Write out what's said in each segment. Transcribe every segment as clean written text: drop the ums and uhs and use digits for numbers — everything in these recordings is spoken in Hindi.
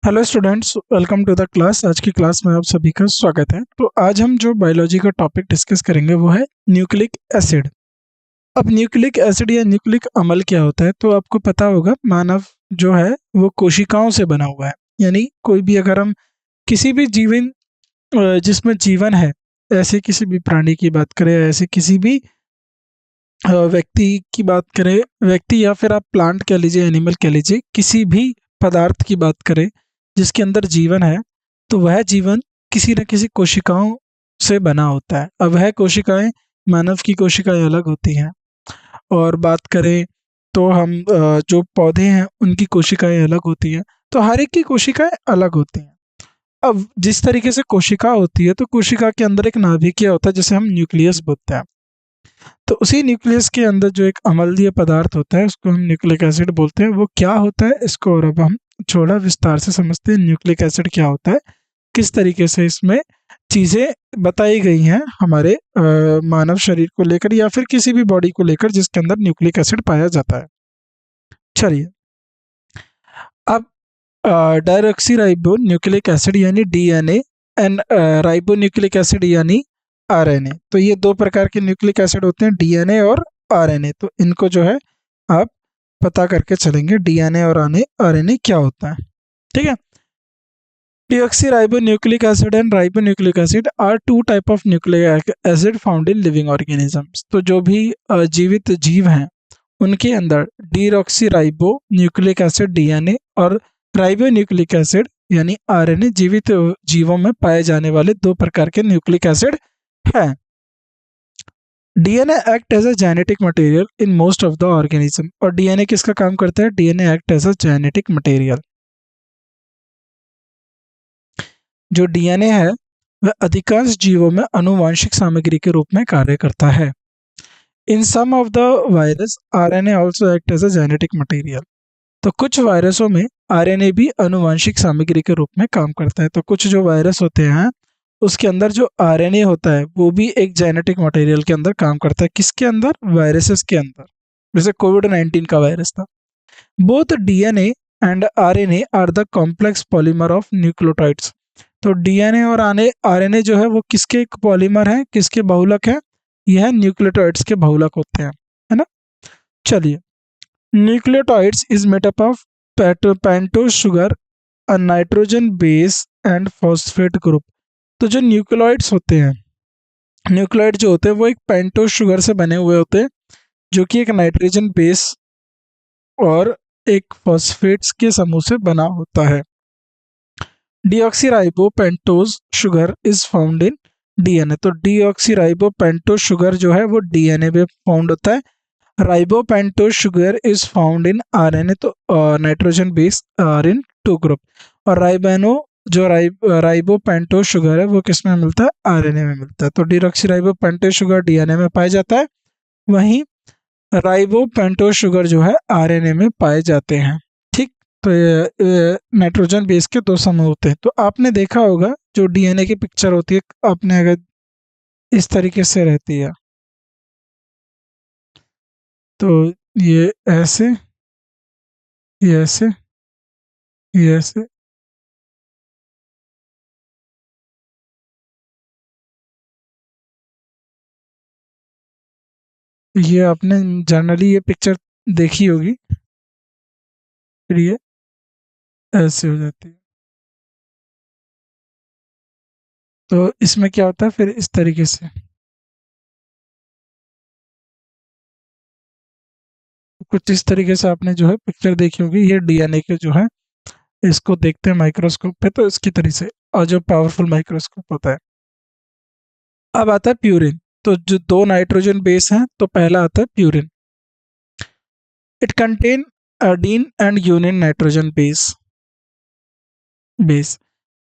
Hello students, welcome to the class. आज की क्लास में आप सभी का स्वागत है। तो आज हम जो बायोलॉजी का टॉपिक डिस्कस करेंगे वो है न्यूक्लिक एसिड। अब न्यूक्लिक एसिड या न्यूक्लिक अम्ल क्या होता है, तो आपको पता होगा मानव जो है वो कोशिकाओं से बना हुआ है। यानी कोई भी अगर हम किसी भी जीवन जिसमें जीवन है, ऐसे किसी भी प्राणी की बात करें, ऐसे किसी भी व्यक्ति की बात करें, व्यक्ति या फिर आप प्लांट कह लीजिए, एनिमल कह लीजिए, किसी भी पदार्थ की बात करें जिसके अंदर जीवन है, तो वह जीवन किसी न किसी कोशिकाओं से बना होता है। अब वह कोशिकाएं, मानव की कोशिकाएं अलग होती हैं, और बात करें तो हम जो पौधे हैं उनकी कोशिकाएं अलग होती हैं। तो हर एक की कोशिकाएं अलग होती हैं। अब जिस तरीके से कोशिका होती है, तो कोशिका के अंदर एक नाभिकीय होता है जिसे हम न्यूक्लियस बोलते हैं। तो उसी न्यूक्लियस के अंदर जो एक अम्लीय पदार्थ होता है उसको हम न्यूक्लिक एसिड बोलते हैं। वो क्या होता है इसको और अब हम थोड़ा विस्तार से समझते हैं। न्यूक्लिक एसिड क्या होता है, किस तरीके से इसमें चीज़ें बताई गई हैं हमारे मानव शरीर को लेकर या फिर किसी भी बॉडी को लेकर जिसके अंदर न्यूक्लिक एसिड पाया जाता है। चलिए, अब डायऑक्सी राइबो न्यूक्लिक एसिड यानी DNA and ribo nucleic acid यानी आरएनए। तो ये दो प्रकार के न्यूक्लिक एसिड होते हैं, डीएनए और आरएनए। तो इनको जो है आप पता करके चलेंगे, डीएनए और आरएनए क्या होता है। ठीक है। Deoxyribonucleic acid and ribonucleic acid are two type of nucleic acid found in living organisms। तो जो भी जीवित जीव हैं उनके अंदर डीऑक्सीराइबो न्यूक्लिक एसिड डीएनए और राइबोन्यूक्लिक एसिड यानी आरएनए जीवित जीवों में पाए जाने वाले दो प्रकार के न्यूक्लिक एसिड हैं। DNA act as a genetic material in most of the organism. और डीएनए किसका काम करता है? DNA act as a genetic material. जो डीएनए है वह अधिकांश जीवों में आनुवांशिक सामग्री के रूप में कार्य करता है। In some of the virus RNA also act as a genetic material. तो कुछ वायरसों में आरएनए भी आनुवांशिक सामग्री के रूप में काम करता है। तो कुछ जो वायरस होते हैं उसके अंदर जो आरएनए होता है वो भी एक जेनेटिक मटेरियल के अंदर काम करता है। किसके अंदर? वायरसेस के अंदर। जैसे कोविड-19 का वायरस था। Both DNA and RNA are the complex polymer of nucleotides. तो डीएनए और आरएनए जो है वो किसके पॉलीमर हैं, किसके बहुलक हैं? यह न्यूक्लियोटाइड्स के बहुलक होते हैं, है ना। चलिए, nucleotides is made up of pentose sugar, a nitrogen base and phosphate group. तो जो न्यूक्लियोइड्स होते हैं, न्यूक्लियोइड जो होते हैं वो एक पेंटोज शुगर से बने हुए होते हैं, जो कि एक नाइट्रोजन बेस और एक फॉस्फेट्स के समूह से बना होता है। Deoxyribopentose sugar is found in DNA. तो डीऑक्सीराइबोपेंटोज शुगर जो है वो डीएनए में फाउंड होता है। Ribopentose sugar is found in RNA. तो nitrogen base are in two group. और राइबोपेंटोज शुगर है वो किस में मिलता है? आरएनए में मिलता है। तो डीऑक्सीराइबोपेंटोज शुगर डीएनए में पाया जाता है, वहीं राइबोपेंटोज शुगर जो है आरएनए में पाए जाते हैं। ठीक। तो नाइट्रोजन बेस के दो समूह होते हैं। तो आपने देखा होगा जो डीएनए की पिक्चर होती है, आपने अगर इस तरीके से रहती है, तो ये ऐसे, ये ऐसे, ये ऐसे, ये आपने जनरली ये पिक्चर देखी होगी। फिर ये ऐसे हो जाती है। तो इसमें क्या होता है फिर इस तरीके से, कुछ इस तरीके से आपने जो है पिक्चर देखी होगी। ये डीएनए के जो है इसको देखते हैं माइक्रोस्कोप पे, तो इसकी तरह से, और जो पावरफुल माइक्रोस्कोप होता है। अब आता है प्यूरिन। तो जो दो नाइट्रोजन बेस हैं, तो पहला आता है purine. It contain adenine and guanine nitrogen base.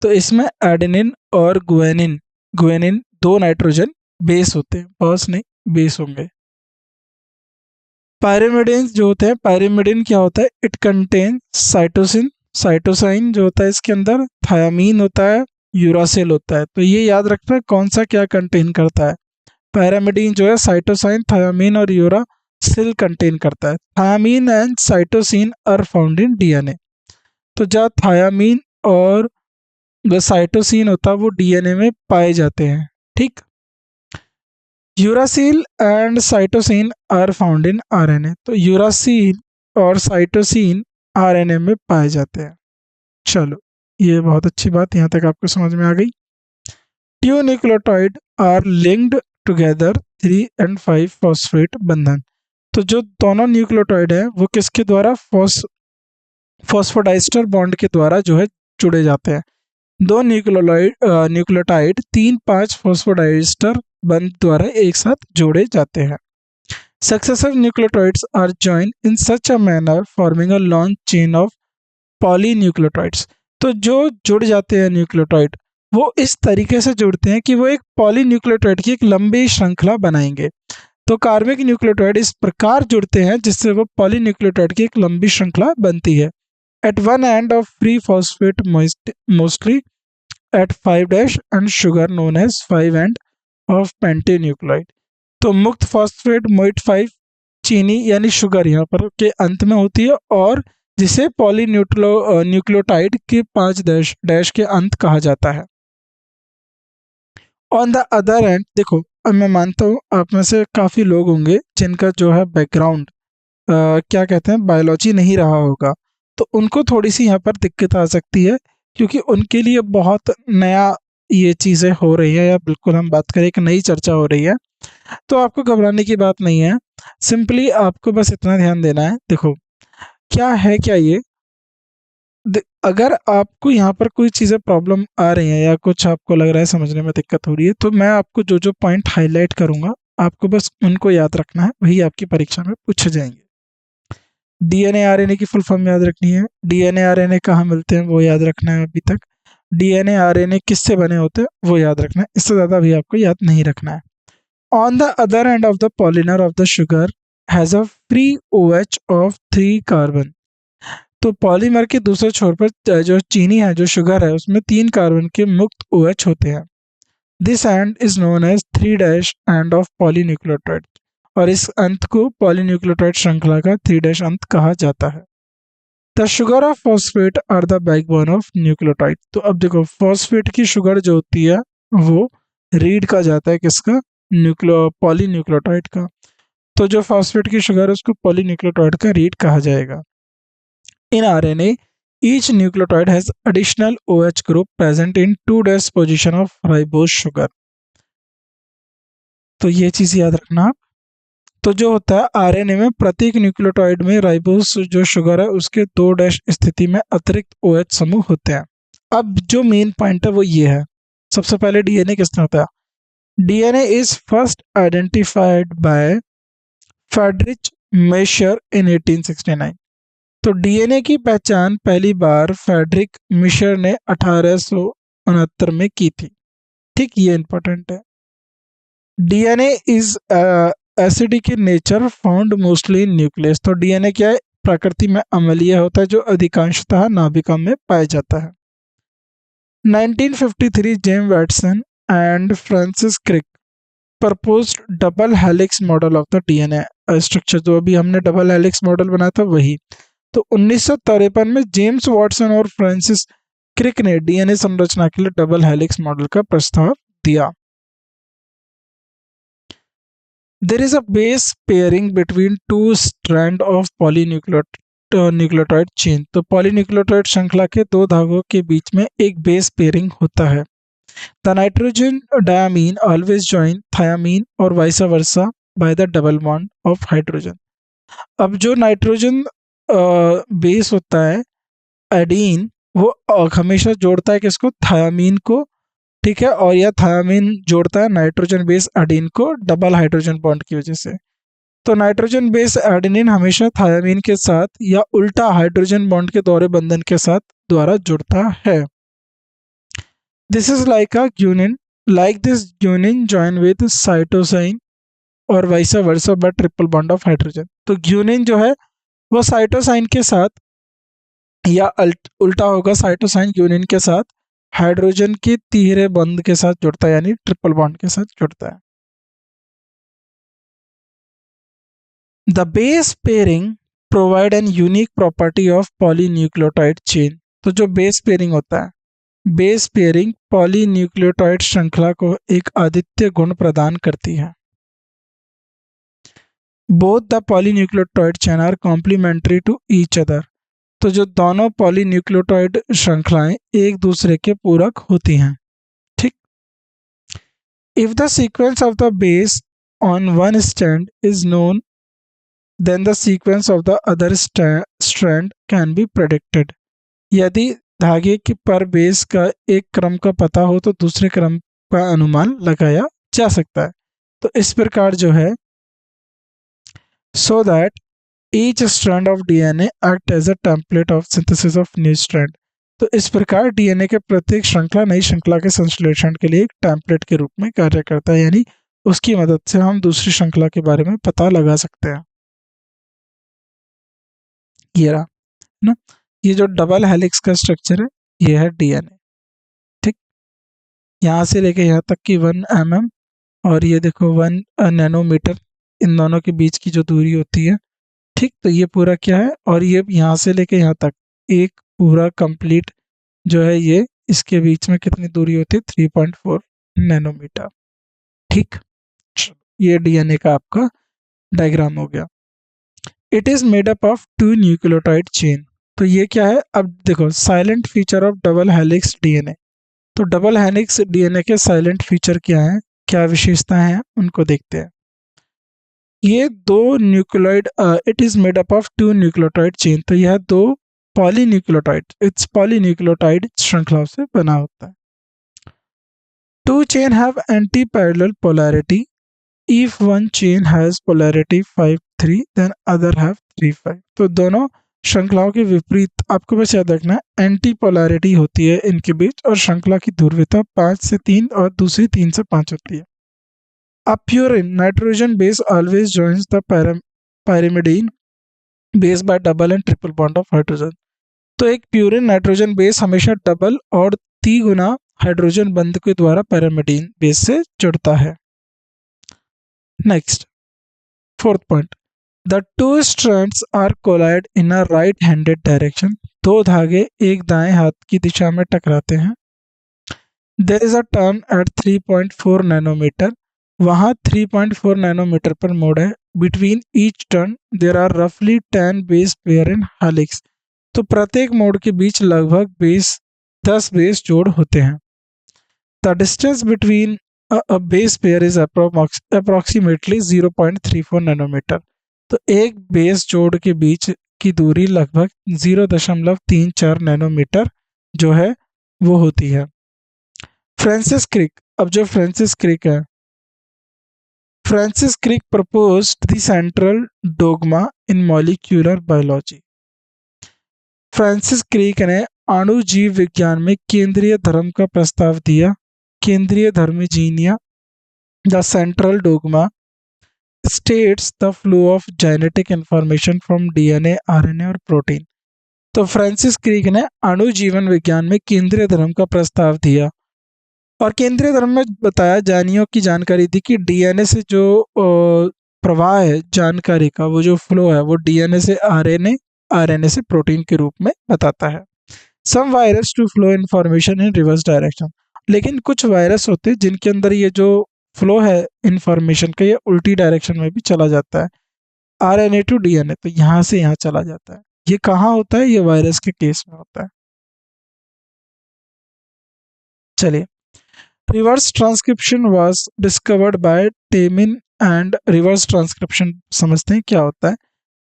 तो इसमें एडेनिन और गुएनिन गुएनिन दो नाइट्रोजन बेस होते हैं, बॉस नहीं, बेस होंगे। पायरिमिडिन जो होते हैं, पायरिमिडिन क्या होता है? इट कंटेन साइटोसिन, साइटोसाइन जो होता है इसके अंदर, थायामीन होता है, यूरासिल होता है। तो ये याद रखना है कौन सा क्या कंटेन करता है। पैरामिडीन जो है साइटोसाइन, थायामीन और यूरासिल कंटेन करता है। Thymine and cytosine are found in DNA. तो जहाँ थायामीन और जो साइटोसिन होता है वो डीएनए में पाए जाते हैं। ठीक, uracil and cytosine are found in RNA. तो यूरासिल और साइटोसिन आरएनए में पाए जाते हैं। चलो, ये बहुत अच्छी बात, यहाँ तक आपको समझ में आ गई। Two nucleotide are linked together 3 and 5 phosphate बंधन। तो जो दोनों न्यूक्लियोटाइड है वो किसके द्वारा, फॉस्फोडाइस्टर बॉन्ड के द्वारा जो है जुड़े जाते हैं। दो न्यूक्लियोटाइड 3-5 फॉस्फोडाइस्टर बंध द्वारा एक साथ जोड़े जाते हैं। Successive nucleotides are joined in such a manner forming a long chain of polynucleotides. तो जो जुड़ जाते हैं न्यूक्लियोटाइड वो इस तरीके से जुड़ते हैं कि वो एक पॉलीन्यूक्लियोटाइड की एक लंबी श्रृंखला बनाएंगे। तो कार्बनिक न्यूक्लियोटाइड इस प्रकार जुड़ते हैं जिससे वो पॉलीन्यूक्लियोटाइड की एक लंबी श्रृंखला बनती है। At one end of free phosphate mostly at 5' end sugar known as 5 end of pentanucleotide. तो मुक्त फॉस्फेट मोइट 5 चीनी यानी शुगर यहाँ पर के अंत में होती है और जिसे न्यूक्लियोटाइड के 5 डैश के अंत कहा जाता है। ऑन द अदर एंड, देखो अब मैं मानता हूँ आप में से काफ़ी लोग होंगे जिनका जो है बैकग्राउंड क्या कहते हैं बायोलॉजी नहीं रहा होगा, तो उनको थोड़ी सी यहाँ पर दिक्कत आ सकती है क्योंकि उनके लिए बहुत नया ये चीज़ें हो रही है, या बिल्कुल हम बात करें एक नई चर्चा हो रही है। तो आपको घबराने की बात नहीं है, सिंपली आपको बस इतना ध्यान देना है। देखो क्या है, क्या ये अगर आपको यहाँ पर कोई चीज़ें प्रॉब्लम आ रही हैं या कुछ आपको लग रहा है समझने में दिक्कत हो रही है, तो मैं आपको जो जो पॉइंट हाईलाइट करूँगा आपको बस उनको याद रखना है, वही आपकी परीक्षा में पूछे जाएंगे। डीएनए आरएनए की फुल फॉर्म याद रखनी है, डीएनए आरएनए कहाँ मिलते हैं वो याद रखना है अभी तक, डीएनए आरएनए किससे बने होते हैं वो याद रखना है, इससे ज़्यादा भी आपको याद नहीं रखना है। On the other end of the polymer of the sugar has a free OH of 3 carbon. तो पॉलीमर के दूसरे छोर पर जो चीनी है, जो शुगर है, उसमें 3 कार्बन के मुक्त OH होते हैं। This end is known as 3' end of polynucleotide, और इस अंत को पॉलीन्यूक्लियोटाइड श्रृंखला का 3' अंत कहा जाता है। The sugar of phosphate are the backbone of nucleotide. तो अब देखो फॉस्फेट की शुगर जो होती है वो रीढ़ का जाता है किसका, पॉलीन्यूक्लियोटाइड का। तो जो फॉस्फेट की शुगर है उसको पॉलीन्यूक्लियोटाइड का रीढ़ कहा जाएगा। In RNA, each nucleotide has additional OH group present in 2' position of ribose sugar. तो ये चीज़ याद रखना आप। तो जो होता है आरएनए में प्रत्येक न्यूक्लियोटाइड में राइबोस जो शुगर है उसके 2' स्थिति में अतिरिक्त OH समूह होते हैं। अब जो मेन पॉइंट है वो ये है, सबसे पहले डीएनए किसने होता है। DNA is first identified by Friedrich Miescher in 1869। तो डीएनए की पहचान पहली बार फ्रेडरिक मिशर ने 1869 में की थी। ठीक, ये इंपॉर्टेंट है। DNA is acidic in nature found mostly in nucleus. तो डीएनए क्या है, प्रकृति में अम्लीय होता है जो अधिकांशतः नाभिका में पाया जाता है। 1953 James Watson and Francis Crick proposed double helix model of the DNA structure. जो अभी हमने डबल हेलिक्स मॉडल बनाया था वही। तो 1953 में जेम्स वाटसन और फ्रांसिस क्रिक ने डीएनए संरचना के लिए डबल हेलिक्स मॉडल का प्रस्ताव दिया। There is a base pairing between 2 strand of polynucleotide chain. तो पॉलीन्यूक्लियोटाइड श्रृंखला के 2 धागों के बीच में एक बेस पेयरिंग होता है। The nitrogen diamine always join thymine और vice versa by the double bond of hydrogen. अब जो नाइट्रोजन बेस होता है एडीन, वो हमेशा जोड़ता है किसको, थायामीन को। ठीक है, और यह थायामीन जोड़ता है नाइट्रोजन बेस एडीन को डबल हाइड्रोजन बॉन्ड की वजह से। तो नाइट्रोजन बेस एडेनिन हमेशा थायामीन के साथ या उल्टा हाइड्रोजन बॉन्ड के दोहरे बंधन के साथ द्वारा जुड़ता है। This is like a guanine, like this guanine join with cytosine और vice versa by triple bond of hydrogen. तो ग्यूनिन जो है वो साइटोसाइन के साथ या उल्टा होगा साइटोसाइन ग्यूनिन के साथ हाइड्रोजन के तीसरे बंध के साथ जुड़ता है, यानी ट्रिपल बॉन्ड के साथ जुड़ता है। The base pairing provide an unique property of polynucleotide chain. तो जो बेस पेयरिंग होता है, बेस पेयरिंग पॉलीन्यूक्लियोटाइड श्रृंखला को एक अद्वितीय गुण प्रदान करती है। Both the polynucleotide chain are complementary to each other. तो जो दोनों पॉलीन्यूक्लियोटाइड श्रृंखलाएं एक दूसरे के पूरक होती हैं। ठीक। If the sequence of the base on one strand is known, then the sequence of the other strand can be predicted. यदि धागे की पर बेस का एक क्रम का पता हो तो दूसरे क्रम का अनुमान लगाया जा सकता है। तो इस प्रकार जो है, so that each strand of DNA act as a template of synthesis of new strand। तो इस प्रकार डीएनए के प्रत्येक श्रृंखला नई श्रृंखला के संश्लेषण के लिए एक टेम्पलेट के रूप में कार्य करता है, यानी उसकी मदद से हम दूसरी श्रृंखला के बारे में पता लगा सकते हैं। ये रहा ना, ये जो डबल हेलिक्स का स्ट्रक्चर है ये है डीएनए। ठीक, यहाँ से लेके यहाँ तक की 1 mm और ये देखो 1 नैनोमीटर, इन दोनों के बीच की जो दूरी होती है। ठीक, तो ये पूरा क्या है, और ये यहाँ से लेके यहाँ तक एक पूरा कंप्लीट जो है, ये इसके बीच में कितनी दूरी होती है, 3.4 नैनोमीटर। ठीक, ये डीएनए का आपका डायग्राम हो गया। It is made up of 2 nucleotide chain. तो ये क्या है, अब देखो silent feature of double helix DNA. तो डबल हेलिक्स डीएनए के साइलेंट फीचर क्या है, क्या विशेषताएं हैं, उनको देखते हैं। ये दो nucleoid, it is made up of 2 nucleotide chain. तो यह दो पॉलीन्यूक्लियोटाइड श्रृंखलाओं से बना होता है। 2 chain have anti parallel polarity. If one chain has polarity 5-3 then other have 3-5। तो दोनों श्रृंखलाओं के विपरीत आपको बस याद रखना एंटी पोलैरिटी होती है इनके बीच, और श्रृंखला की ध्रुवीयता 5 से 3 और दूसरी 3 से 5 होती है। A purine nitrogen base always joins the pyrimidine base by double and triple bond of hydrogen। तो एक प्यूरिन नाइट्रोजन बेस हमेशा डबल और गुना हाइड्रोजन बंध के द्वारा pyrimidine बेस से जुड़ता है। Next, 4th point, the 2 strands are collide in a right-handed direction। दो धागे एक दाएं हाथ की दिशा में टकराते हैं। There is a turn at 3.4 nanometer. वहाँ 3.4 नैनोमीटर पर मोड़ है। Between each turn there are रफली 10 बेस पेयर इन हेलिक्स। तो प्रत्येक मोड़ के बीच लगभग 10 बेस जोड़ होते हैं। The distance between a base pair is approximately 0.34 nanometer. तो एक बेस जोड़ के बीच की दूरी लगभग 0.34 नैनोमीटर जो है वो होती है। फ्रांसिस क्रिक, अब जो फ्रांसिस क्रिक है, Francis Crick proposed the central dogma in molecular biology। Francis Crick ने अणु जीव विज्ञान में केंद्रीय धर्म का प्रस्ताव दिया। केंद्रीय धर्म जीनिया, the central dogma states the flow of genetic information from DNA, RNA और प्रोटीन। तो फ्रांसिस क्रिक ने अणु जीवन विज्ञान में केंद्रीय धर्म का प्रस्ताव दिया, और केंद्रीय धर्म में बताया जानियों की जानकारी दी कि डीएनए से जो प्रवाह है जानकारी का, वो जो फ्लो है वो डीएनए से आरएनए, आरएनए से प्रोटीन के रूप में बताता है। Some virus to flow information in reverse direction. लेकिन कुछ वायरस होते हैं जिनके अंदर ये जो फ्लो है इन्फॉर्मेशन का, ये उल्टी डायरेक्शन में भी चला जाता है, आरएनए टू डीएनए। तो यहाँ से यहाँ चला जाता है। ये कहाँ होता है, ये वायरस के केस में होता है। चलिए, reverse transcription was discovered by Temin and, reverse transcription समझते हैं क्या होता है,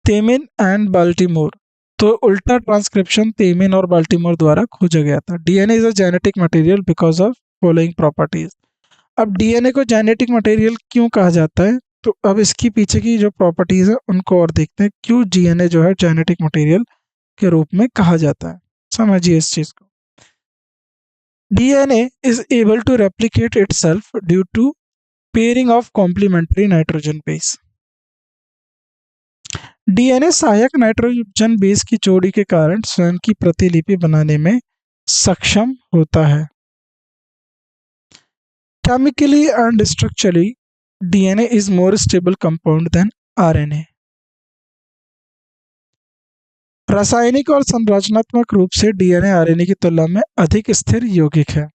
टेमिन एंड बाल्टीमोर। तो उल्टा ट्रांसक्रिप्शन टेमिन और बाल्टीमोर द्वारा खोजा गया था। DNA is a genetic material because of following properties. अब डीएनए को जेनेटिक मटेरियल क्यों कहा जाता है, तो अब इसकी पीछे की जो प्रॉपर्टीज है उनको और देखते हैं, क्यों डीएनए जो है जेनेटिक मटेरियल के रूप में कहा जाता है। समझिए इस चीज को। DNA is able to replicate itself due to pairing of complementary nitrogen base। DNA सहायक नाइट्रोजन बेस की जोड़ी के कारण स्वयं की प्रतिलिपि बनाने में सक्षम होता है। Chemically and structurally, DNA is more stable compound than RNA। रासायनिक और संरचनात्मक रूप से डीएनए आरएनए की तुलना में अधिक स्थिर यौगिक है।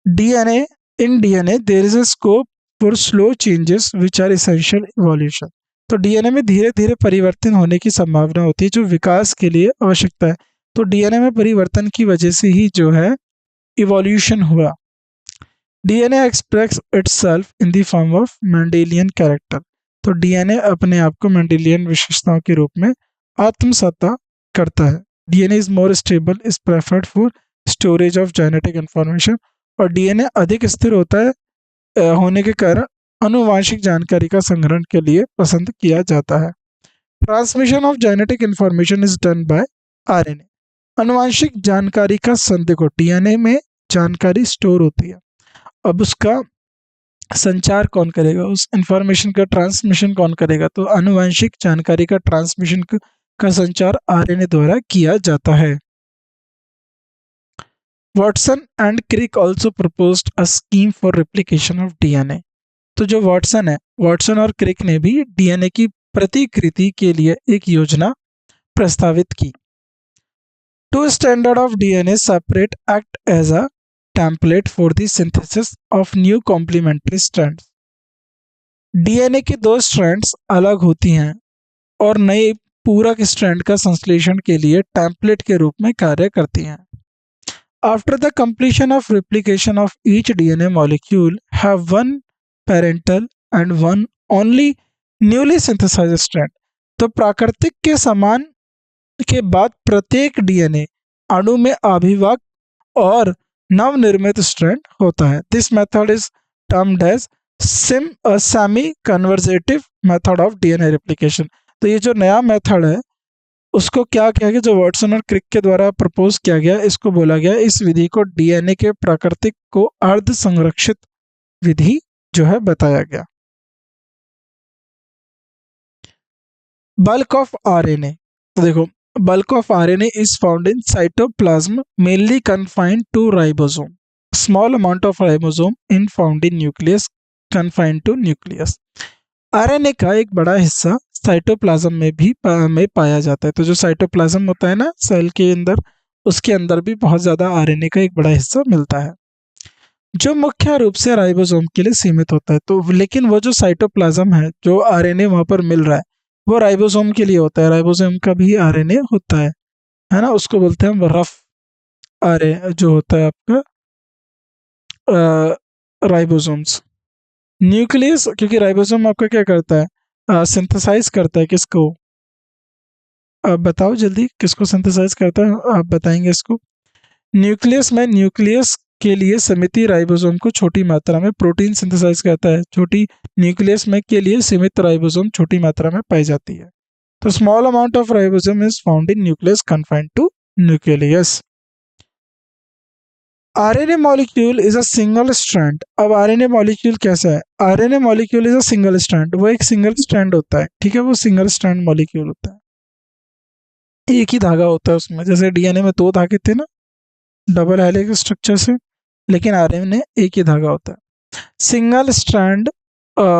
DNA in DNA there is a scope for slow changes which are essential evolution. तो डीएनए में धीरे धीरे परिवर्तन होने की संभावना होती है जो विकास के लिए आवश्यकता है। तो डीएनए में परिवर्तन की वजह से ही जो है इवोल्यूशन हुआ। DNA express itself in the form of Mendelian character. तो डीएनए अपने आप को मेंडेलियन विशेषताओं के रूप में आत्मसत्ता करता है। DNA is more stable, is preferred for storage of genetic information. और डीएनए अधिक स्थिर होता है होने के कारण आनुवांशिक जानकारी का संग्रहण के लिए पसंद किया जाता है। Transmission of genetic information is done by RNA. आनुवांशिक जानकारी का देखो डीएनए में जानकारी स्टोर होती है, अब उसका संचार कौन करेगा, उस इंफॉर्मेशन का ट्रांसमिशन कौन करेगा? तो आनुवंशिक जानकारी का ट्रांसमिशन का संचार आरएनए द्वारा किया जाता है। Watson and Crick also proposed a scheme for replication of DNA. तो जो वॉटसन है, वॉटसन और क्रिक ने भी डीएनए की प्रतिकृति के लिए एक योजना प्रस्तावित की। Two standard of DNA separate act as a template for the synthesis of new complementary strands. DNA की दो स्ट्रैंड्स अलग होती हैं और नए पूरक स्ट्रैंड का संश्लेषण के लिए टेम्पलेट के रूप में कार्य करती हैं। After the completion of replication of each DNA molecule have one parental and one only newly synthesized strand। तो प्राकृतिक के समान के बाद प्रत्येक डीएनए अणु में अभिभावक और नवनिर्मित स्ट्रैंड होता है। This method is termed as semi conservative method of DNA replication. तो ये जो नया मेथड है उसको क्या किया गया, जो वॉटसन और क्रिक के द्वारा प्रपोज किया गया, इसको बोला गया, इस विधि को डीएनए के प्राकृतिक को अर्ध संरक्षित विधि जो है बताया गया। Bulk of RNA. तो देखो bulk of RNA is found in cytoplasm mainly confined to ribosome. Small amount of ribosome in found in nucleus confined to nucleus. RNA का एक बड़ा हिस्सा साइटोप्लाज्म में भी पाया जाता है। तो जो साइटोप्लाज्म होता है ना सेल के अंदर, उसके अंदर भी बहुत ज़्यादा आरएनए का एक बड़ा हिस्सा मिलता है जो मुख्य रूप से राइबोसोम के लिए सीमित होता है। तो लेकिन वो जो साइटोप्लाज्म है, जो आरएनए वहाँ पर मिल रहा है, वो राइबोसोम के लिए होता है। राइबोसोम का भी आरएनए होता है ना, उसको बोलते हैं रफ आरएनए जो होता है आपका राइबोसोम्स। न्यूक्लियस, क्योंकि राइबोसोम आपका क्या करता है, सिंथेसाइज करता है किसको, आप बताओ जल्दी किसको सिंथेसाइज करता है, आप बताएंगे इसको। न्यूक्लियस में न्यूक्लियस के लिए समिति राइबोसोम को छोटी मात्रा में प्रोटीन सिंथेसाइज करता है। छोटी न्यूक्लियस में के लिए सीमित राइबोसोम छोटी मात्रा में पाई जाती है। तो small amount of ribosome is found in nucleus confined to nucleus. RNA molecule is a single strand. अब आरएनए मॉलिक्यूल कैसा है? RNA molecule is a single strand, वो एक सिंगल स्ट्रैंड होता है, ठीक है, वो सिंगल स्ट्रैंड मॉलिक्यूल होता है, एक ही धागा होता है उसमें। जैसे डीएनए में दो धागे थे ना डबल हेलिक्स स्ट्रक्चर से, लेकिन आरएनए एक ही धागा होता है। Single strand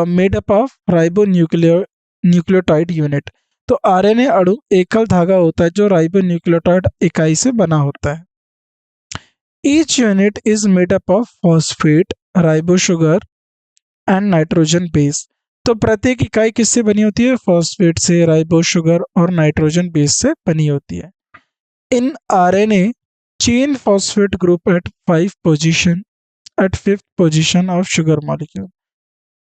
made up of ribo nucleotide unit. तो आरएनए अणु एकल धागा होता है जो राइबो न्यूक्लियोटाइड इकाई से बना होता है। Each unit is made up of phosphate, ribosugar and nitrogen base। तो प्रत्येक इकाई किससे बनी होती है? फॉस्फेट से, राइबोसुगर और नाइट्रोजन बेस से बनी होती है। In RNA chain phosphate group at 5th position of sugar molecule.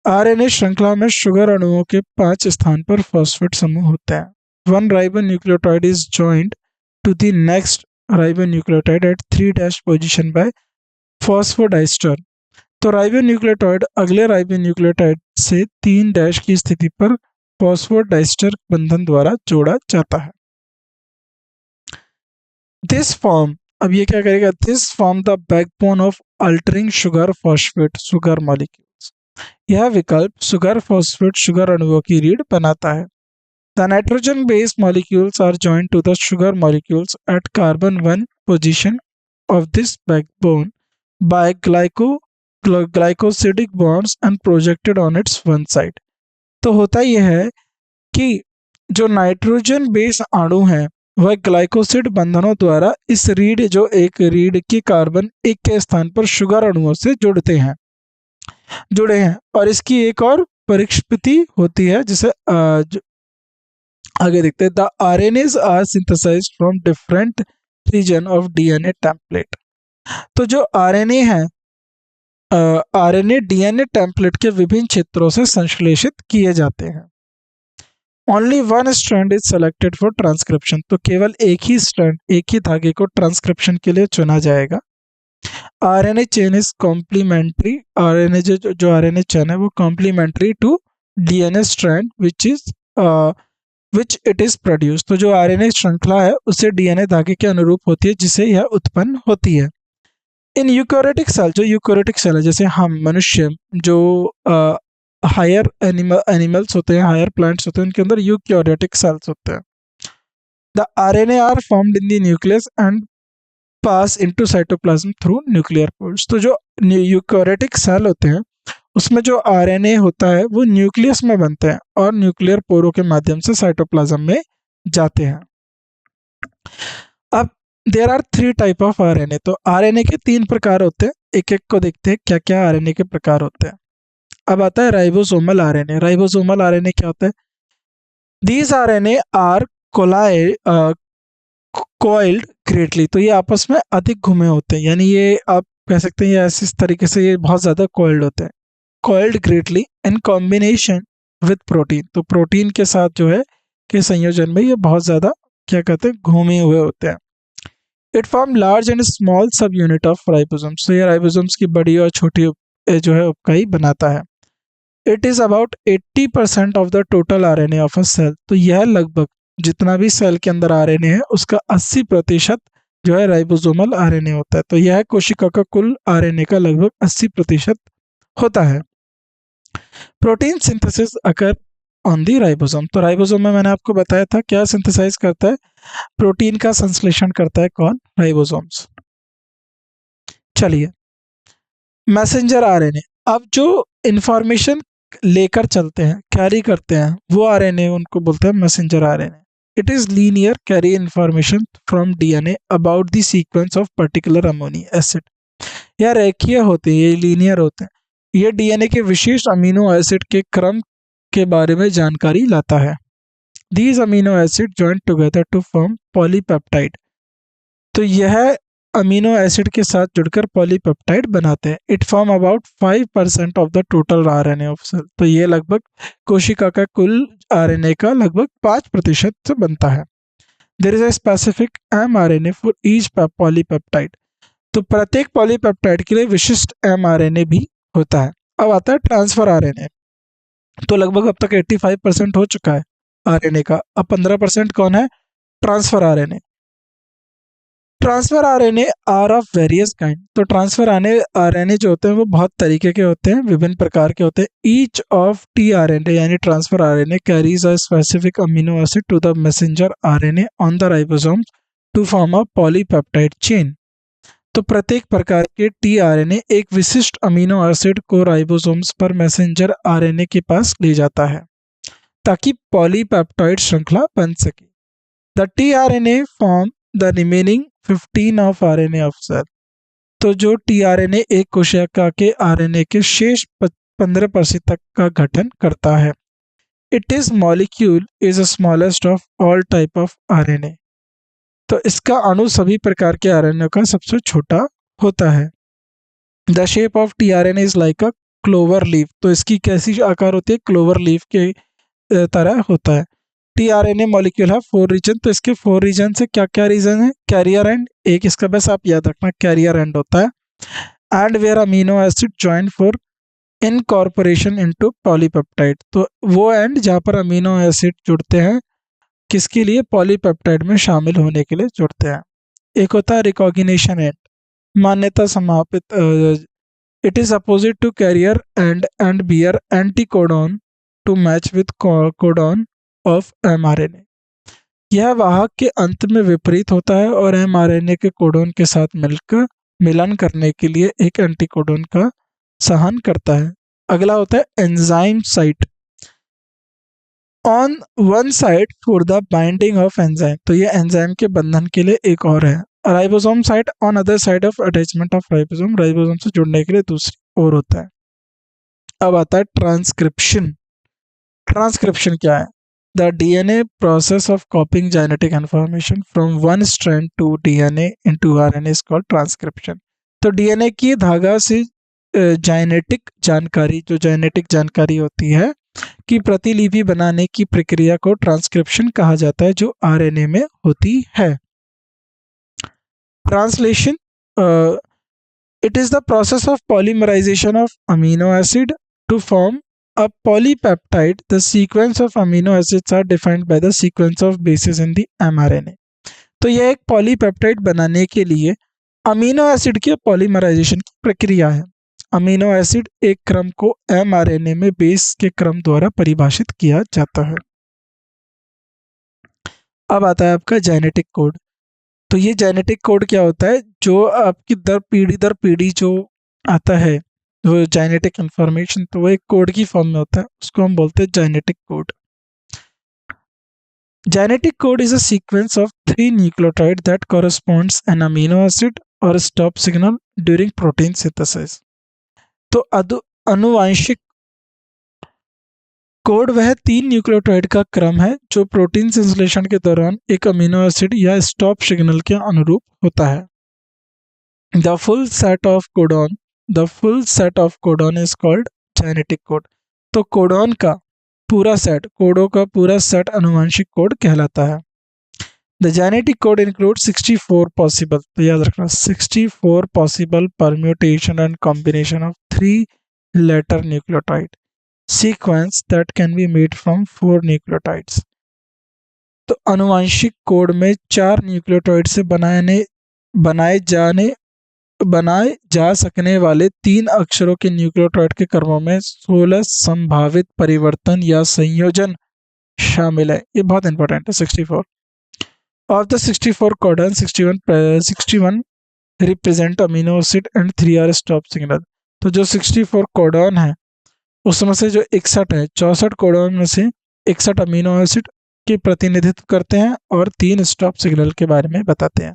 RNA श्रृंखला में शुगर अणुओं के 5 स्थान पर फॉस्फेट समूह होता है। One ribonucleotide is joined to the next ribonucleotide at 3' position by phosphodiester. तो राइबोन्यूक्लियोटाइड अगले राइबोन्यूक्लियोटाइड से 3' की स्थिति पर फॉस्फोडाइस्टर बंधन द्वारा जोड़ा जाता है। दिस फॉर्म, अब ये क्या करेगा? This form the backbone of altering sugar phosphate sugar molecules. यह विकल्प शुगर फॉस्फेट शुगर अणुओं की रीढ़ बनाता है। The nitrogen base molecules are joined to the sugar molecules at carbon 1 position of this backbone by glycosidic bonds and projected on its one side। तो होता यह है कि जो नाइट्रोजन बेस अणु हैं वह ग्लाइकोसिड बंधनों द्वारा इस रीढ़ जो एक रीढ़ की कार्बन एक के स्थान पर शुगर अणुओं से जुड़े हैं। और इसकी एक और परिस्थिति होती है जिसे आगे देखते हैं। The RNAs are synthesized from different region of DNA template. तो जो आरएनए है, आरएनए डीएनए टेम्पलेट के विभिन्न क्षेत्रों से संश्लेषित किए जाते हैं। Only one strand is selected for transcription. तो केवल एक ही स्ट्रैंड, एक ही धागे को ट्रांसक्रिप्शन के लिए चुना जाएगा। RNA chain is complementary. RNA जो आरएनए चेन है वो complementary to DNA strand which it is produce. तो जो आरएनए श्रृंखला है उसे डीएनए धागे के अनुरूप होती है जिसे यह उत्पन्न होती है। इन यूकैरियोटिक सेल, जो यूकैरियोटिक सेल है जैसे हम मनुष्य, जो हायर एनिमल्स होते हैं, हायर प्लांट्स होते हैं, उनके अंदर यूकैरियोटिक सेल्स होते हैं। The RNA are formed in the nucleus and pass into cytoplasm through nuclear pores. तो जो यूकैरियोटिक सेल होते हैं उसमें जो आरएनए होता है वो न्यूक्लियस में बनते हैं और न्यूक्लियर पोरों के माध्यम से साइटोप्लाज्म में जाते हैं। अब there are 3 type of RNA. तो आरएनए के 3 प्रकार होते हैं, एक एक को देखते हैं क्या क्या आरएनए के प्रकार होते हैं। अब आता है राइबोसोमल आरएनए। राइबोसोमल आरएनए क्या होता है? These RNA are coiled greatly. तो ये आपस में अधिक घुमे होते हैं, यानी ये आप कह सकते हैं ये ऐसे इस तरीके से ये बहुत ज़्यादा कॉइल्ड होते हैं। Coiled greatly in combination with protein. तो प्रोटीन के साथ जो है के संयोजन में ये बहुत ज़्यादा क्या कहते हैं घूमे हुए होते हैं। It form large and small सब यूनिट ऑफ राइबोसोम्स। तो ये राइबोसोम्स की बड़ी और छोटी जो है उपइकाई बनाता है। It is about 80% of the total RNA of a cell. तो यह लगभग जितना भी सेल के अंदर आरएनए है उसका 80% जो है राइबोसोमल आरएनए होता है। तो यह कोशिका का कुल आरएनए का लगभग 80% होता है। Protein synthesis occur on the ribosome. तो राइबोसोम में मैंने आपको बताया था क्या सिंथेसाइज करता है, प्रोटीन का संश्लेषण करता है कौन? राइबोसोम्स। चलिए, मैसेंजर आरएनए। अब जो इंफॉर्मेशन लेकर चलते हैं, कैरी करते हैं, वो आरएनए उनको बोलते हैं messenger RNA. It is linear carry information from DNA about the sequence of particular amino acid. यह रेखीय होते हैं, ये लीनियर होते हैं। यह डीएनए के विशेष अमीनो एसिड के क्रम के बारे में जानकारी लाता है। These amino acid join together to form polypeptide. तो यह अमीनो एसिड के साथ जुड़कर पॉलीपेप्टाइड बनाते हैं। It form about 5% of the total RNA of cell. तो ये लगभग कोशिका का कुल आरएनए का लगभग 5% से बनता है। There is a specific mRNA for each polypeptide. तो प्रत्येक पॉलीपेप्टाइड के लिए विशिष्ट एमआरएनए भी होता है। अब आता है ट्रांसफर आरएनए। तो लगभग अब तक 85% हो चुका है आरएनए का। अब 15% कौन है? Transfer RNA. Transfer RNA are of various kind. तो ट्रांसफर आरएनए जो होते हैं वो बहुत तरीके के होते हैं, विभिन्न प्रकार के होते हैं। ईच ऑफ टी आरएनए यानी transfer RNA carries a specific amino acid to the messenger RNA on the ribosome to form a polypeptide chain. तो प्रत्येक प्रकार के टी आरएनए एक विशिष्ट अमीनो एसिड को राइबोसोम्स पर मैसेंजर आरएनए के पास ले जाता है ताकि पॉलीपेप्टाइड श्रृंखला बन सके। The T RNA form the remaining 15 of RNA of cell. तो जो टी आरएनए एक कोशिका के आरएनए के शेष 15% तक का गठन करता है। It is molecule is smallest of all type of RNA. तो इसका अणु सभी प्रकार के आरएनए का सबसे छोटा होता है। The shape of T RNA is like a clover leaf. तो इसकी कैसी आकार होती है? क्लोवर लीफ के तरह होता है। टी आरएनए मॉलिक्यूल है 4 रीजन। तो इसके 4 रीजन से क्या क्या रीजन है? कैरियर एंड, एक इसका बस आप याद रखना कैरियर एंड होता है। And where amino acid join for incorporation into polypeptide. तो वो एंड जहाँ पर अमीनो एसिड जुड़ते हैं किसके लिए? पॉलीपेप्टाइड में शामिल होने के लिए जुड़ते हैं। एक होता है रिकॉग्निशन एंड, मान्यता समापित। It is opposite to carrier end bear anti codon to match with codon of mRNA. यह वाहक के अंत में विपरीत होता है और एमआरएनए के कोडॉन के साथ मिलकर मिलन करने के लिए एक एंटीकोडॉन का सहन करता है। अगला होता है enzyme site. On one side for the binding of enzyme, तो ये एंजाइम के बंधन के लिए एक और है। Ribosome side on other side of attachment of ribosome, ribosome से जुड़ने के लिए दूसरी ओर होता है। अब आता है ट्रांसक्रिप्शन। ट्रांसक्रिप्शन क्या है? The DNA process of copying genetic information from one strand to DNA into RNA is called transcription. तो डीएनए की धागा से जेनेटिक जानकारी, जो जेनेटिक जानकारी होती है की प्रतिलिपि बनाने की प्रक्रिया को ट्रांसक्रिप्शन कहा जाता है, जो आरएनए में होती है। Translation, it is the process of polymerization of amino acid to form a polypeptide. The sequence of amino acids are defined by the sequence of bases in the mRNA. तो यह एक पॉलीपेप्टाइड बनाने के लिए अमीनो एसिड के पॉलीमराइजेशन की प्रक्रिया है। अमीनो एसिड एक क्रम को mRNA में बेस के क्रम द्वारा परिभाषित किया जाता है। अब आता है आपका जेनेटिक कोड। तो ये जेनेटिक कोड क्या होता है? जो आपकी दर पीढ़ी जो आता है वो जेनेटिक इंफॉर्मेशन, तो वो एक कोड की फॉर्म में होता है, उसको हम बोलते हैं genetic code. Genetic code is a sequence of 3 nucleotide that corresponds an amino acid और stop signal during protein synthesis. तो अनुवांशिक कोड वह 3 न्यूक्लियोटाइड का क्रम है जो प्रोटीन संश्लेषण के दौरान एक अमीनो एसिड या स्टॉप सिग्नल के अनुरूप होता है। The full set of codon is called genetic code. तो कोडॉन का पूरा सेट, कोडों का पूरा सेट अनुवांशिक कोड कहलाता है। The genetic code include 64 possible, तो याद रखना 64 possible permutation and combination of 3 letter nucleotide sequence that can be made from 4 nucleotides. तो अनुवांशिक कोड में 4 न्यूक्लियोटाइड से बनाए जा सकने वाले 3 अक्षरों के न्यूक्लियोटाइड के क्रमों में 16 संभावित परिवर्तन या संयोजन शामिल है। ये बहुत इंपॉर्टेंट है। 64 of the 64 codon, 61 represent amino acid and 3 are stop signal. तो जो 64 कोडॉन है उसमें से जो 61 है, 64 कोडॉन में से 61 अमीनो एसिड के प्रतिनिधित्व करते हैं और 3 स्टॉप सिग्नल के बारे में बताते हैं।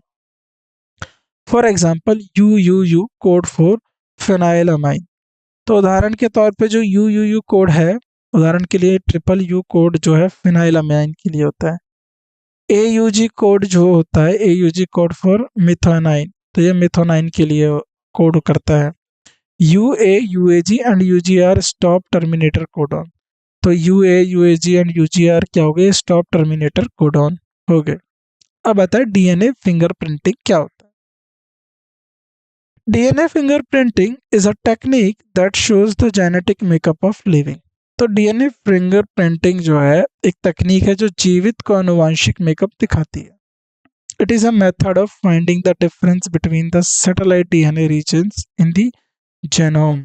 For example UUU code for phenylamine. तो उदाहरण के तौर पे जो UUU कोड है, उदाहरण के लिए UU कोड जो है फिनाइलअमाइन के लिए होता है। AUG कोड जो होता है, AUG कोड फॉर मिथोनाइन, तो ये मिथोनाइन के लिए कोड करता है। UA, UAG and UGR stop terminator codon. तो UA, UAG एंड UGR क्या हो गए? स्टॉप टर्मिनेटर कोडॉन हो गए। अब आता है डीएनए फिंगरप्रिंटिंग क्या होता है। DNA fingerprinting is a technique that shows the genetic makeup of living. तो DNA fingerprinting जो है एक तकनीक है जो जीवित को आनुवंशिक मेकअप दिखाती है। It is a method of finding the difference between the satellite DNA regions in the genome.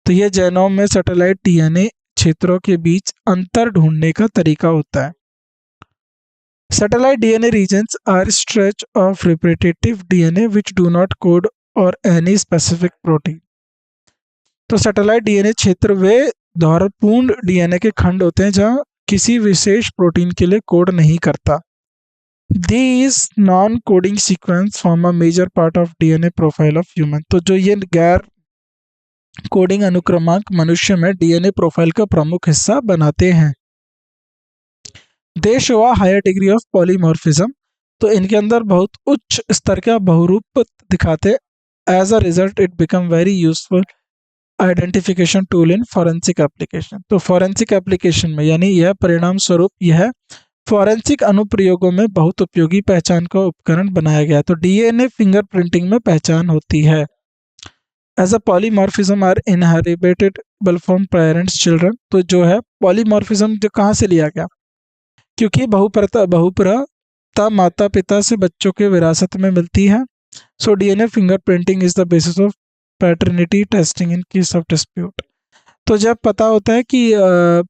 तो ये जेनोम में सैटेलाइट DNA क्षेत्रों के बीच अंतर ढूंढने का तरीका होता है। Satellite DNA regions are stretch of repetitive DNA which do not code और एनी स्पेसिफिक प्रोटीन। तो सैटेलाइट डीएनए क्षेत्र वे दोहरापूर्ण डीएनए के खंड होते हैं जहां किसी विशेष प्रोटीन के लिए कोड नहीं करता। These non coding sequence form a major part of DNA profile of human. तो जो ये गैर कोडिंग अनुक्रमांक मनुष्य में डीएनए प्रोफाइल का प्रमुख हिस्सा बनाते हैं। They show a higher degree of polymorphism. तो इनके अंदर बहुत उच्च स्तर का बहुरूप दिखाते। As a result, it become very useful identification tool in forensic application. तो forensic application में यानी यह परिणाम स्वरूप यह फोरेंसिक अनुप्रयोगों में बहुत उपयोगी पहचान का उपकरण बनाया गया। तो डीएनए फिंगरप्रिंटिंग में पहचान होती है। As a polymorphism are inheritable from parents children। तो जो है पॉलीमॉर्फिज्म जो कहाँ से लिया गया? क्योंकि बहुपरता माता पिता से बच्चों के विरासत में मिलती है। So DNA fingerprinting is the basis of paternity testing in case of dispute। तो जब पता होता है कि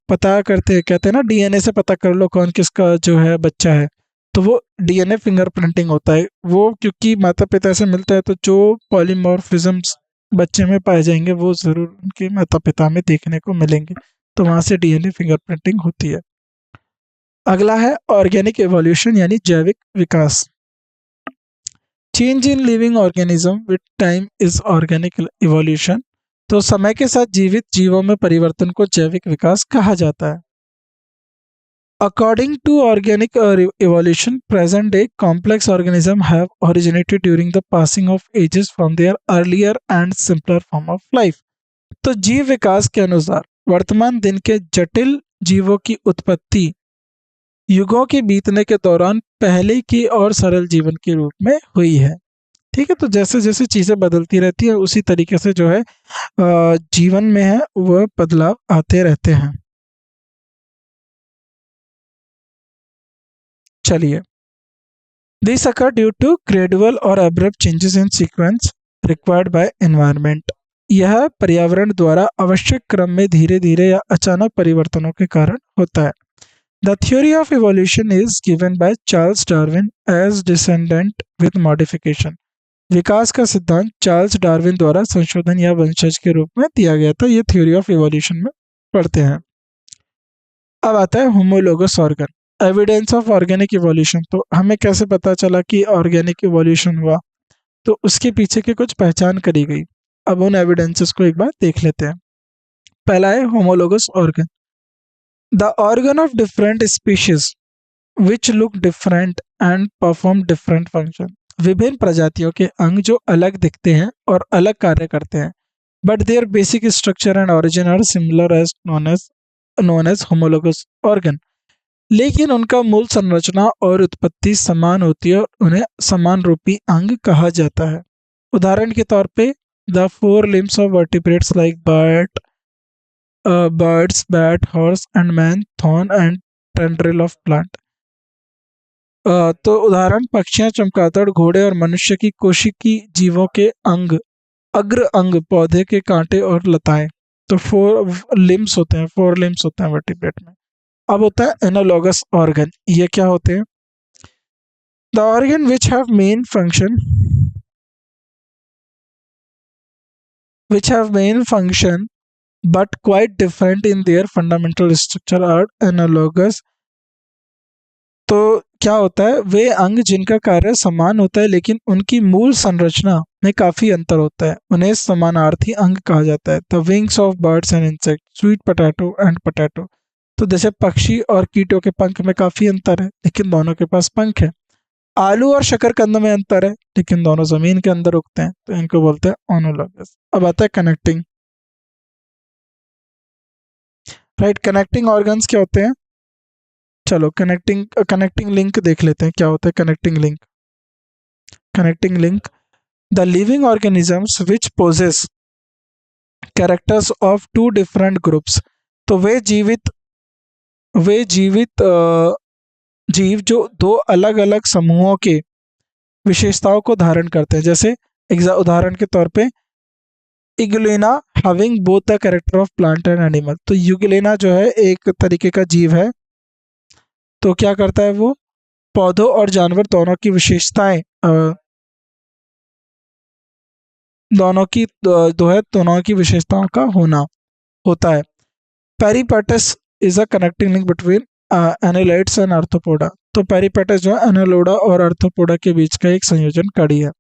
पता कहते हैं ना डीएनए से पता कर लो कौन किसका जो है बच्चा है, तो वो डीएनए फिंगरप्रिंटिंग होता है। वो क्योंकि माता पिता से मिलता है तो जो पॉलीमॉर्फिज्म्स बच्चे में पाए जाएंगे वो ज़रूर उनके माता पिता में देखने को मिलेंगे। तो वहाँ से डीएनए फिंगरप्रिंटिंग होती है। अगला है ऑर्गेनिक एवोल्यूशन यानी जैविक विकास। Change in living organism with time is organic evolution. तो समय के साथ जीवित जीवों में परिवर्तन को जैविक विकास कहा जाता है। According to organic evolution, present day complex organisms have originated during the passing of ages from their earlier and simpler form of life. तो जीव विकास के अनुसार वर्तमान दिन के जटिल जीवों की उत्पत्ति युगों के बीतने के दौरान पहले की और सरल जीवन के रूप में हुई है। ठीक है, तो जैसे जैसे चीजें बदलती रहती है उसी तरीके से जो है जीवन में है वह बदलाव आते रहते हैं। चलिए, this occur due to gradual और abrupt changes in sequence required by environment. यह पर्यावरण द्वारा आवश्यक क्रम में धीरे धीरे या अचानक परिवर्तनों के कारण होता है। The theory of evolution is given by Charles Darwin as descendant with modification. विकास का सिद्धांत चार्ल्स डार्विन द्वारा संशोधन या वंशज के रूप में दिया गया था। ये थ्योरी ऑफ इवोल्यूशन में पढ़ते हैं। अब आता है homologous organ, evidence of organic evolution. तो हमें कैसे पता चला कि ऑर्गेनिक इवोल्यूशन हुआ, तो उसके पीछे की कुछ पहचान करी गई। अब उन एविडेंसेस को एक बार देख लेते हैं। पहला है homologous organ, the organ of different species which look different and perform different function. विभिन्न प्रजातियों के अंग जो अलग दिखते हैं और अलग कार्य करते हैं, but their basic structure and origin are similar as known as homologous organ. लेकिन उनका मूल संरचना और उत्पत्ति समान होती है और उन्हें समान रूपी अंग कहा जाता है। उदाहरण के तौर पे the four limbs of vertebrates like birds, bat, horse and man, thorn and tendril of plant. तो उदाहरण पक्षियां, चमगादड़, घोड़े और मनुष्य की कोशिकी जीवों के अंग, अग्र अंग, पौधे के कांटे और लताएं। तो फोर लिम्स होते हैं वर्टिब्रेट में। अब होता है एनालॉगस ऑर्गन। ये क्या होते हैं? The organ which have main function but quite different in their fundamental structure are analogous. तो क्या होता है? वे अंग जिनका कार्य समान होता है लेकिन उनकी मूल संरचना में काफी अंतर होता है, उन्हें समानार्थी अंग कहा जाता है। The wings of birds and insect, sweet potato and potato. तो जैसे पक्षी और कीटों के पंख में काफी अंतर है लेकिन दोनों के पास पंख है। आलू और शकरकंद में अंतर है लेकिन दोनों जमीन के अंदर उगते हैं, तो इनको बोलते हैं ओनोलॉगस। अब आता है कनेक्टिंग। राइट, कनेक्टिंग ऑर्गन्स क्या होते हैं? चलो कनेक्टिंग लिंक देख लेते हैं। क्या होता है connecting link? The living organisms which possess characters of two different groups. तो वे जीवित जीव जो दो अलग अलग समूहों के विशेषताओं को धारण करते हैं। जैसे उदाहरण के तौर पे Euglena having both the character of plant and animal. तो यूग्लेना जो है एक तरीके का जीव है, तो क्या करता है? वो पौधों और जानवर दोनों की विशेषताएं दोनों की विशेषताओं का होना होता है। Peripatus is a connecting link between annelids and Arthropoda. तो पेरिपेटस जो है एनालोडा और आर्थ्रोपोडा के बीच का एक संयोजन कड़ी है।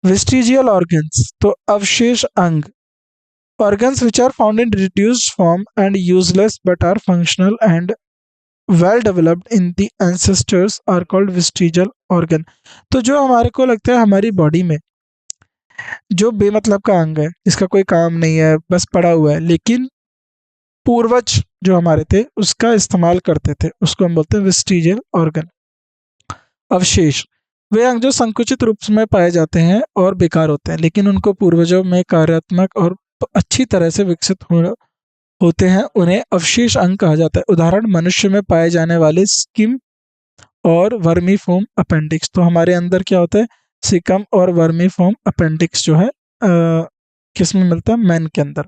वेस्टिजियल ऑर्गन्स, तो अवशेष अंग, organs which are found in reduced form and useless but are functional and well developed in the ancestors are called vestigial organ. तो जो हमारे को लगता है हमारी बॉडी में जो बेमतलब का अंग है, इसका कोई काम नहीं है, बस पड़ा हुआ है, लेकिन पूर्वज जो हमारे थे उसका इस्तेमाल करते थे, उसको हम बोलते हैं वेस्टिजियल ऑर्गन। अवशेष, वे अंग जो संकुचित रूप में पाए जाते हैं और बेकार होते हैं लेकिन उनको पूर्वजों में कार्यात्मक और अच्छी तरह से विकसित होते हैं, उन्हें अवशेष अंग कहा जाता है। उदाहरण मनुष्य में पाए जाने वाले स्किम और वर्मीफॉर्म अपेंडिक्स। तो हमारे अंदर क्या होता है? सिकम और वर्मीफॉर्म अपेंडिक्स जो है किस में मिलता है? मैन के अंदर।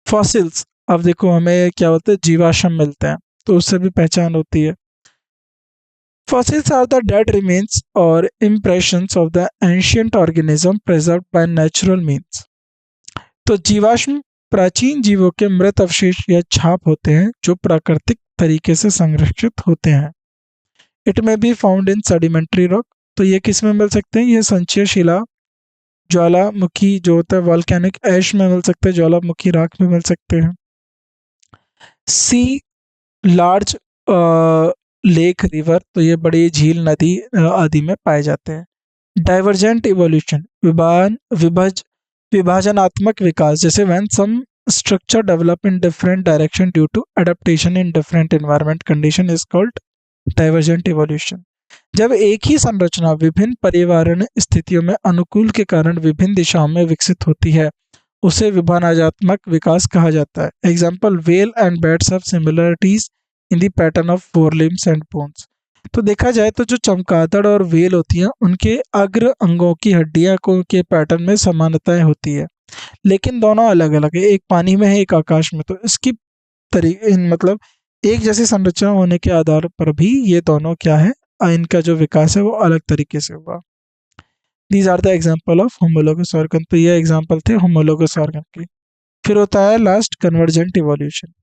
फॉसिल्स, अब देखो हमें क्या होता है? जीवाश्म मिलते हैं, तो उससे भी पहचान होती है। Fossils are the dead remains or impressions of the ancient organism preserved by natural means. तो जीवाश्म प्राचीन जीवों के मृत अवशेष या छाप होते हैं जो प्राकृतिक तरीके से संरक्षित होते हैं। इट में be found in sedimentary rock, तो ये किस में मिल सकते हैं? ये संचय शिला, ज्वालामुखी जो होता है वॉल्केनिक ऐश में मिल सकते हैं, ज्वालामुखी राख में मिल सकते हैं। सी लार्ज लेक रिवर, तो ये बड़ी झील नदी आदि में पाए जाते हैं। डाइवर्जेंट इवोल्यूशन, विभाजनात्मक विकास, जैसे when some structure develop in different direction due to adaptation in different environment condition is called divergent evolution. जब एक ही संरचना विभिन्न पर्यावरण स्थितियों में अनुकूल के कारण विभिन्न दिशाओं में विकसित होती है, उसे विभाजनात्मक विकास कहा जाता है। Example, whale and bats have similarities in the pattern of four limbs and bones. तो देखा जाए तो जो चमगादड़ और व्हेल होती हैं उनके अग्र अंगों की हड्डियां को के पैटर्न में समानताएं होती है, लेकिन दोनों अलग अलग है, एक पानी में है एक आकाश में। तो इसकी मतलब एक जैसी संरचना होने के आधार पर भी ये दोनों क्या है, इनका जो विकास है वो अलग तरीके से हुआ। These are the example of homologous organ, तो ये एग्जाम्पल थे होमोलोगस ऑर्गन की। फिर होता है last convergent evolution.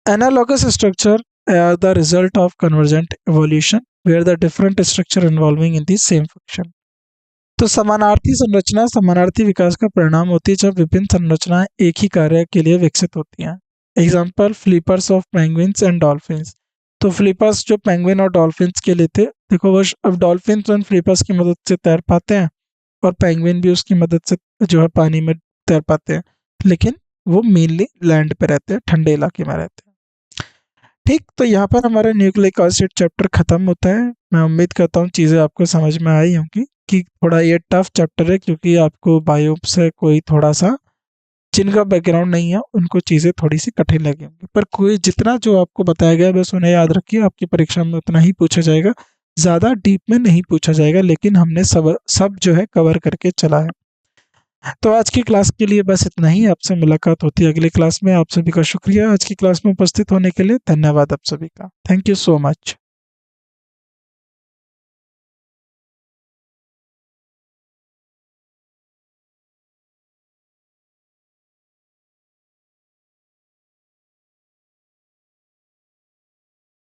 Analogous structure are the result of convergent evolution where the different structure involving in the same function। तो समानार्थी संरचना समानार्थी विकास का परिणाम होती है जब विभिन्न संरचनाएं एक ही कार्य के लिए विकसित होती हैं। Example, flippers of penguins and dolphins. तो फ्लिपर्स जो पेंगुइन और डॉल्फिन्स के लिए थे, देखो वो अब डॉल्फिन्स उन फ्लिपर्स की मदद से तैर पाते हैं और पेंगुइन भी उसकी मदद से जो है पानी में तैर पाते हैं, लेकिन वो मेनली लैंड पे रहते हैं, ठंडे इलाके में रहते हैं। ठीक, तो यहाँ पर हमारा न्यूक्लिक एसिड चैप्टर खत्म होता है। मैं उम्मीद करता हूँ चीज़ें आपको समझ में आई होंगी कि थोड़ा ये टफ चैप्टर है, क्योंकि आपको बायो से कोई थोड़ा सा जिनका बैकग्राउंड नहीं है उनको चीज़ें थोड़ी सी कठिन लगी होंगी, पर कोई जितना जो आपको बताया गया बस उन्हें याद रखिए, आपकी परीक्षा में उतना ही पूछा जाएगा, ज़्यादा डीप में नहीं पूछा जाएगा, लेकिन हमने सब जो है कवर करके चला है। तो आज की क्लास के लिए बस इतना ही। आपसे मुलाकात होती है अगली क्लास में। आप सभी का शुक्रिया आज की क्लास में उपस्थित होने के लिए। धन्यवाद आप सभी का। Thank you so much.